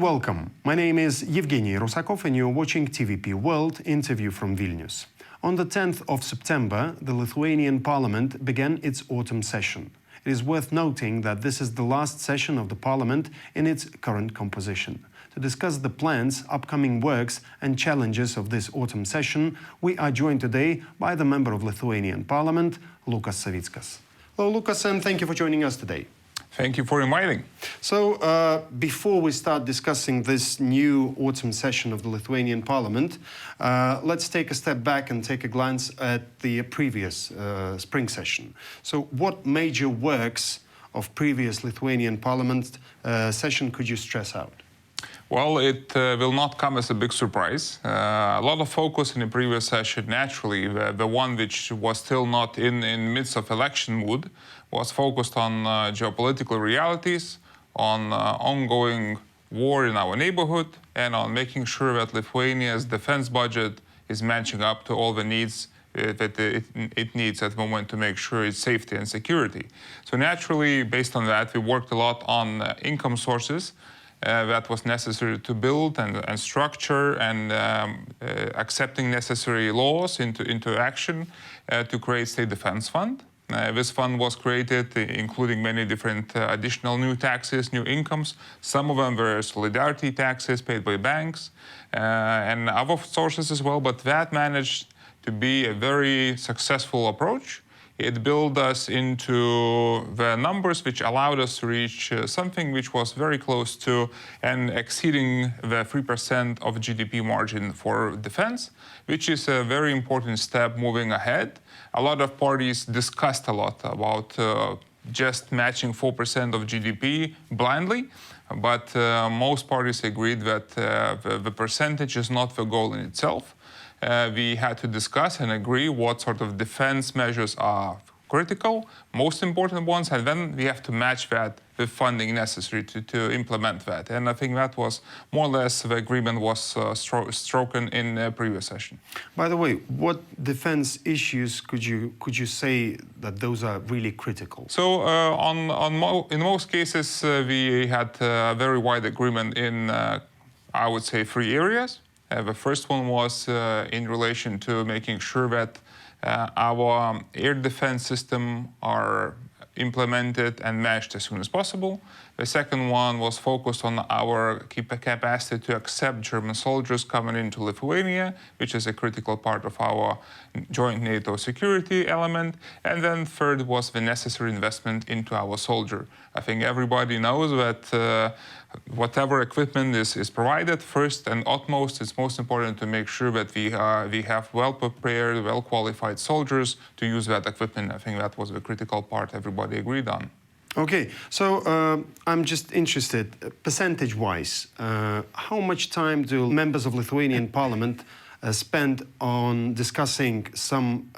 and welcome. My name is Evgeny Rusakov and you're watching TVP World interview from Vilnius. On the 10th of September, the Lithuanian Parliament began its autumn session. It is worth noting that this is the last session of the Parliament in its current composition. To discuss the plans, upcoming works and challenges of this autumn session, we are joined today by the member of Lithuanian Parliament, Lukas Savickas. Hello, Lukas, and thank you for joining us today. Thank you for inviting. So, before we start discussing this new autumn session of the Lithuanian Parliament, let's take a step back and take a glance at the previous spring session. So, what major works of previous Lithuanian Parliament session could you stress out? Well, it will not come as a big surprise. A lot of focus in the previous session, naturally, the one which was still not in midst of election mood, was focused on geopolitical realities, on ongoing war in our neighborhood, and on making sure that Lithuania's defense budget is matching up to all the needs that it needs at the moment to make sure its safety and security. So naturally, based on that, we worked a lot on income sources that was necessary to build and structure, and accepting necessary laws into action to create State Defense Fund. This fund was created, including many different additional new taxes, new incomes. Some of them were solidarity taxes paid by banks and other sources as well, but that managed to be a very successful approach. It built us into the numbers which allowed us to reach something which was very close to and exceeding the 3% of GDP margin for defense, which is a very important step moving ahead. A lot of parties discussed a lot about just matching 4% of GDP blindly, but most parties agreed that the percentage is not the goal in itself. We had to discuss and agree what sort of defense measures are critical, most important ones, and then we have to match that with funding necessary to implement that. And I think that was more or less the agreement was struck in the previous session. By the way, what defense issues could you say that those are really critical? So in most cases, we had a very wide agreement in, I would say, 3 areas. The first one was in relation to making sure that our air defense system are implemented and matched as soon as possible. The second one was focused on our capacity to accept German soldiers coming into Lithuania, which is a critical part of our joint NATO security element. And then third was the necessary investment into our soldier. I think everybody knows that whatever equipment is provided, first and utmost, it's most important to make sure that we have well-prepared, well-qualified soldiers to use that equipment. I think that was the critical part everybody agreed on. Okay, so I'm just interested, percentage-wise, how much time do members of Lithuanian Parliament spend on discussing some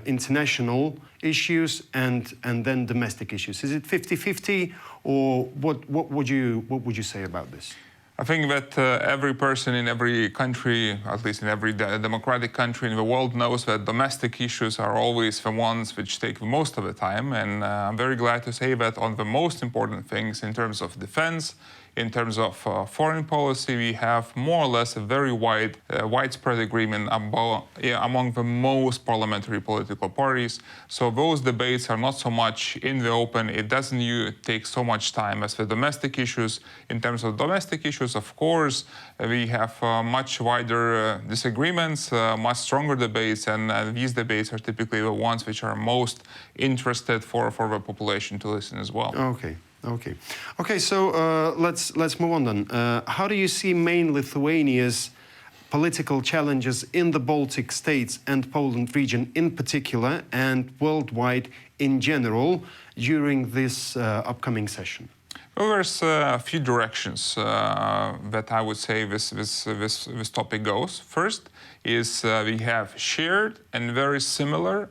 international issues and then domestic issues? Is it 50-50, or what would you say about this? I think that every person in every country, at least in every democratic country in the world, knows that domestic issues are always the ones which take most of the time. And I'm very glad to say that on the most important things in terms of defense, in terms of foreign policy, we have more or less a very widespread agreement among the most parliamentary political parties. So those debates are not so much in the open. It doesn't take so much time as the domestic issues. In terms of domestic issues, of course, we have much wider disagreements, much stronger debates, and these debates are typically the ones which are most interested for the population to listen as well. Okay. So let's move on then. How do you see main Lithuania's political challenges in the Baltic states and Poland region in particular, and worldwide in general, during this upcoming session? Well, there's a few directions that I would say this topic goes. First is we have shared and very similar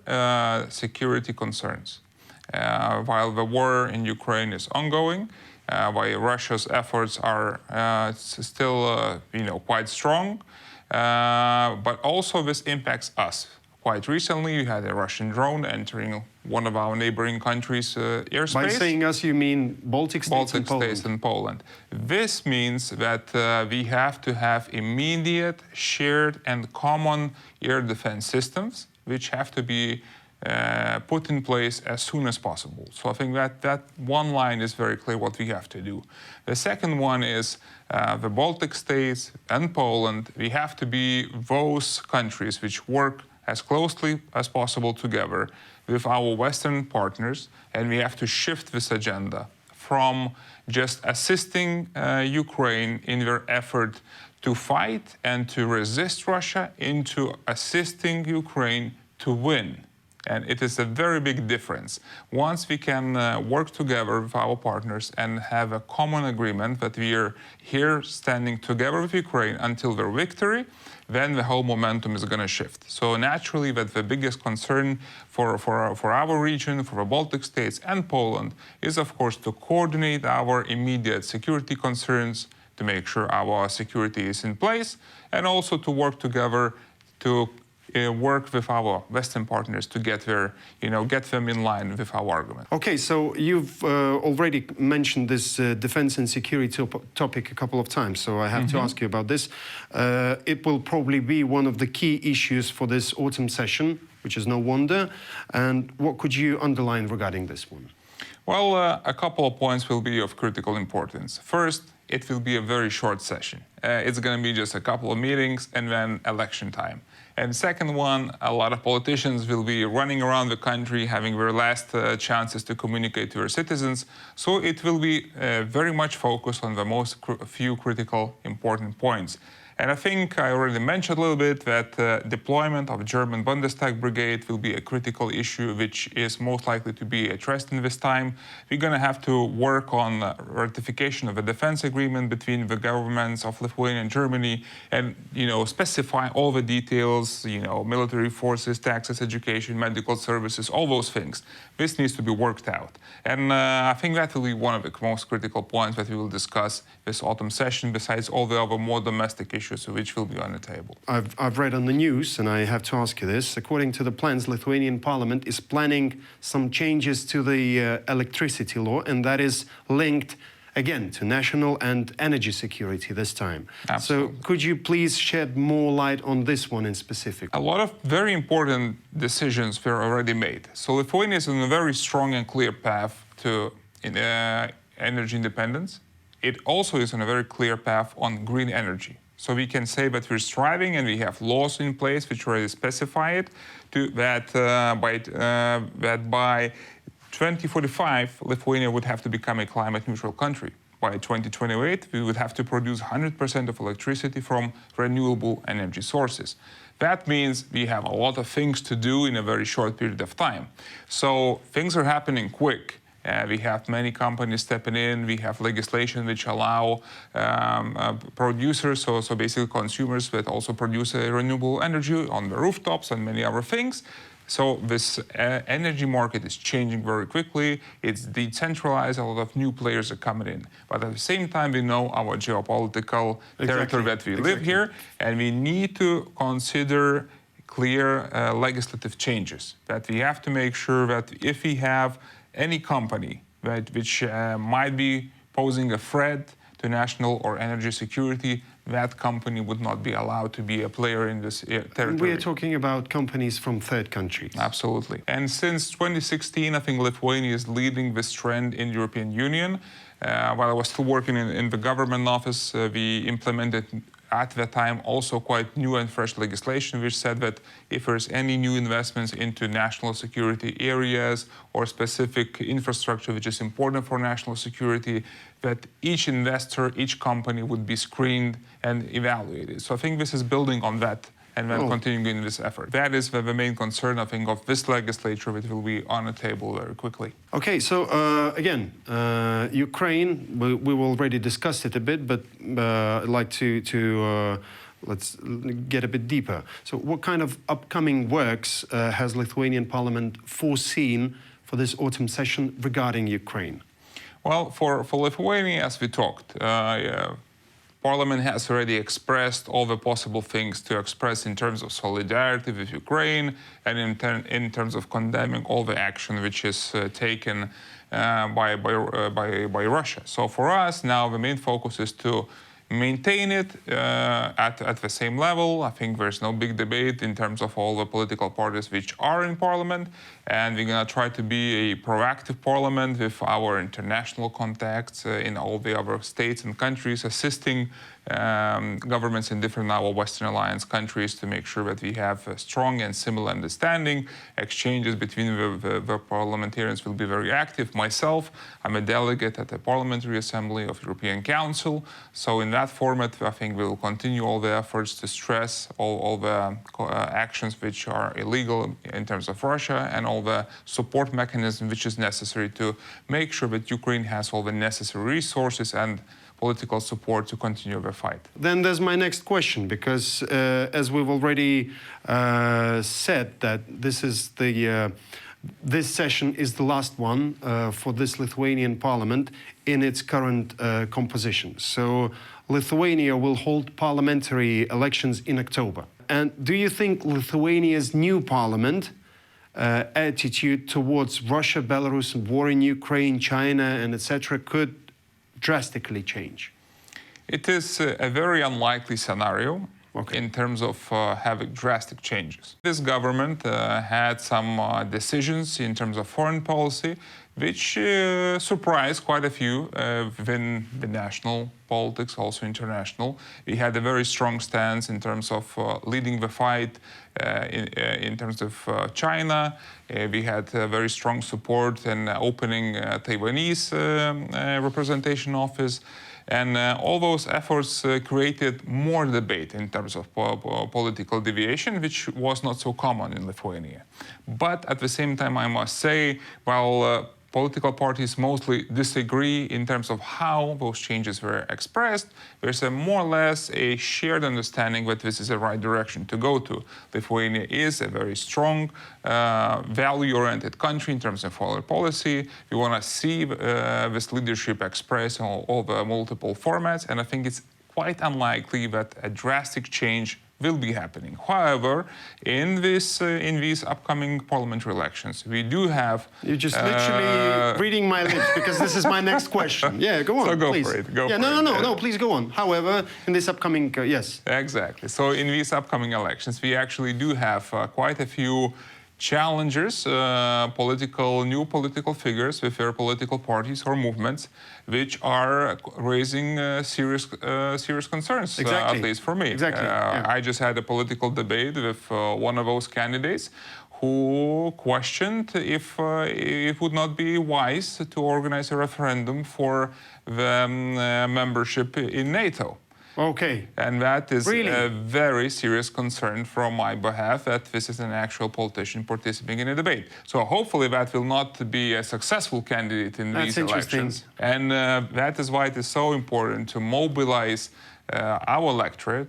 security concerns. While the war in Ukraine is ongoing, while Russia's efforts are still quite strong, but also this impacts us Quite recently, we had a Russian drone entering one of our neighboring countries' airspace. By saying us, you mean Baltic states and Poland? States and Poland. This means that we have to have immediate, shared, and common air defense systems, which have to be put in place as soon as possible. So I think that one line is very clear what we have to do. The second one is the Baltic states and Poland. We have to be those countries which work as closely as possible together with our Western partners, and we have to shift this agenda from just assisting Ukraine in their effort to fight and to resist Russia into assisting Ukraine to win. And it is a very big difference. Once we can work together with our partners and have a common agreement that we are here standing together with Ukraine until their victory, then the whole momentum is going to shift. So naturally, that the biggest concern for our region, for the Baltic states and Poland, is of course to coordinate our immediate security concerns, to make sure our security is in place, and also to work together to work with our Western partners to get them in line with our argument. Okay, so you've already mentioned this defense and security topic a couple of times, so I have to ask you about this. It will probably be one of the key issues for this autumn session, which is no wonder. And what could you underline regarding this one? Well, a couple of points will be of critical importance. First, it will be a very short session. It's going to be just a couple of meetings and then election time. And second one, a lot of politicians will be running around the country, having their last chances to communicate to their citizens. So it will be very much focused on the few critical important points. And I think I already mentioned a little bit that deployment of German Bundestag brigade will be a critical issue, which is most likely to be addressed in this time. We're going to have to work on ratification of a defense agreement between the governments of Lithuania and Germany, and specify all the details, military forces, taxes, education, medical services, all those things. This needs to be worked out. And I think that will be one of the most critical points that we will discuss this autumn session, besides all the other more domestic issues which will be on the table. I've read on the news, and I have to ask you this. According to the plans, Lithuanian Parliament is planning some changes to the electricity law, and that is linked again to national and energy security this time. Absolutely. So could you please shed more light on this one in specific? A lot of very important decisions were already made. So Lithuania is on a very strong and clear path to energy independence. It also is on a very clear path on green energy. So we can say that we're striving, and we have laws in place which already specify it, that by 2045, Lithuania would have to become a climate-neutral country. By 2028, we would have to produce 100% of electricity from renewable energy sources. That means we have a lot of things to do in a very short period of time. So things are happening quick. We have many companies stepping in. We have legislation which allow producers, so basically consumers that also produce renewable energy on the rooftops and many other things. So this energy market is changing very quickly. It's decentralized. A lot of new players are coming in. But at the same time, we know our geopolitical territory that we live here, and we need to consider clear legislative changes. That we have to make sure that if we have any company which might be posing a threat to national or energy security, that company would not be allowed to be a player in this territory. We are talking about companies from third countries. Absolutely. And since 2016, I think Lithuania is leading this trend in the European Union. While I was still working in the government office, we implemented at that time also quite new and fresh legislation which said that if there's any new investments into national security areas or specific infrastructure which is important for national security, that each investor, each company would be screened and evaluated. So I think this is building on that and then continuing in this effort. That is the main concern, I think, of this legislature, which will be on the table very quickly. Okay, so again, Ukraine, we already discussed it a bit, but I'd like to let's get a bit deeper. So what kind of upcoming works has Lithuanian Parliament foreseen for this autumn session regarding Ukraine? Well, for Lithuania, as we talked, Parliament has already expressed all the possible things to express in terms of solidarity with Ukraine and in terms of condemning all the action which is taken by Russia. So for us now the main focus is to maintain it at the same level. I think there's no big debate in terms of all the political parties which are in Parliament, and we're going to try to be a proactive Parliament with our international contacts in all the other states and countries, assisting governments in different now Western Alliance countries to make sure that we have a strong and similar understanding. Exchanges between the parliamentarians will be very active. Myself, I'm a delegate at the Parliamentary Assembly of European Council. So in that format, I think we will continue all the efforts to stress all the actions which are illegal in terms of Russia and all the support mechanism which is necessary to make sure that Ukraine has all the necessary resources and political support to continue the fight. Then there's my next question, because as we've already said that this session is the last one for this Lithuanian Parliament in its current composition. So Lithuania will hold parliamentary elections in October. And do you think Lithuania's new parliament attitude towards Russia, Belarus, war in Ukraine, China, and etc. could drastically change? It is a very unlikely scenario. Okay. In terms of having drastic changes. This government had some decisions in terms of foreign policy which surprised quite a few within the national politics, also international. We had a very strong stance in terms of leading the fight in terms of China. We had very strong support in opening Taiwanese representation office. And all those efforts created more debate in terms of political deviation, which was not so common in Lithuania. But at the same time, I must say, while political parties mostly disagree in terms of how those changes were expressed, there's a more or less a shared understanding that this is the right direction to go to. Lithuania is a very strong, value-oriented country in terms of foreign policy. We want to see this leadership expressed in all the multiple formats, and I think it's quite unlikely that a drastic change will be happening. However, in these upcoming parliamentary elections, we do have... You're just literally reading my lips, because this is my next question. Yeah, go on, so go please. for it. Go yeah, for no, please go on. However, in this upcoming, yes. Exactly. So in these upcoming elections, we actually do have quite a few challengers, new political figures with their political parties or movements, which are raising serious concerns, exactly. at least for me. Exactly. Yeah. I just had a political debate with one of those candidates who questioned if it would not be wise to organize a referendum for the membership in NATO. Okay. And that is really? A very serious concern from my behalf, that this is an actual politician participating in a debate. So hopefully that will not be a successful candidate in these elections. And that is why it is so important to mobilize our electorate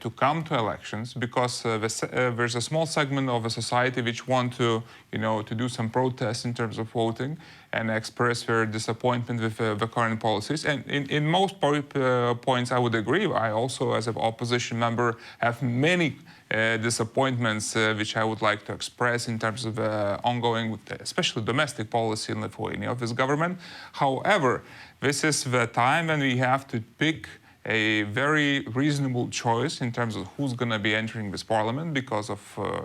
to come to elections, because there's a small segment of the society which want to, to do some protests in terms of voting and express their disappointment with the current policies. And in most points, I would agree. I also, as an opposition member, have many disappointments which I would like to express in terms of ongoing, especially domestic policy in Lithuania of this government. However, this is the time when we have to pick a very reasonable choice in terms of who's going to be entering this parliament, because of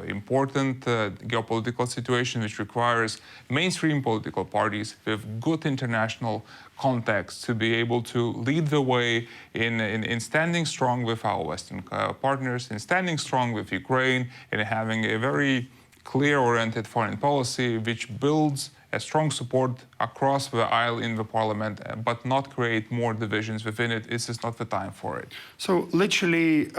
important geopolitical situation which requires mainstream political parties with good international contacts to be able to lead the way in standing strong with our Western partners, in standing strong with Ukraine, and having a very clear-oriented foreign policy which builds a strong support across the aisle in the parliament, but not create more divisions within it. This is not the time for it. So literally,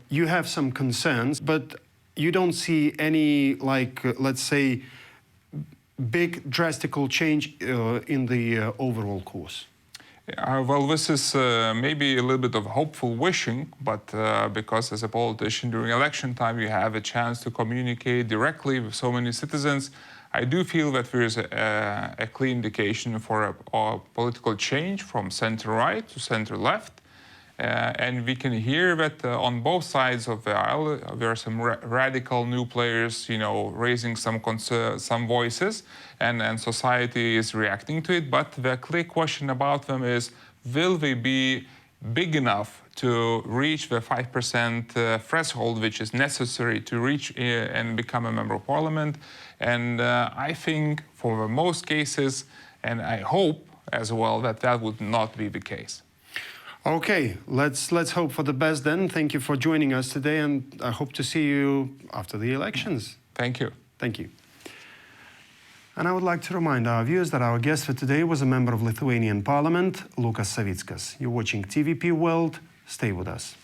you have some concerns, but you don't see any, let's say, big drastical change in the overall course. Well, this is maybe a little bit of hopeful wishing, but because as a politician during election time you have a chance to communicate directly with so many citizens, I do feel that there is a clear indication for a political change from center-right to center-left. And we can hear that on both sides of the aisle, there are some radical new players, raising some voices, and society is reacting to it. But the clear question about them is, will they be big enough to reach the 5% threshold, which is necessary to reach and become a member of parliament? And I think for most cases, and I hope as well, that would not be the case. Okay, let's hope for the best then. Thank you for joining us today, and I hope to see you after the elections. Thank you. Thank you. And I would like to remind our viewers that our guest for today was a member of Lithuanian Parliament, Lukas Savickas. You're watching TVP World. Stay with us.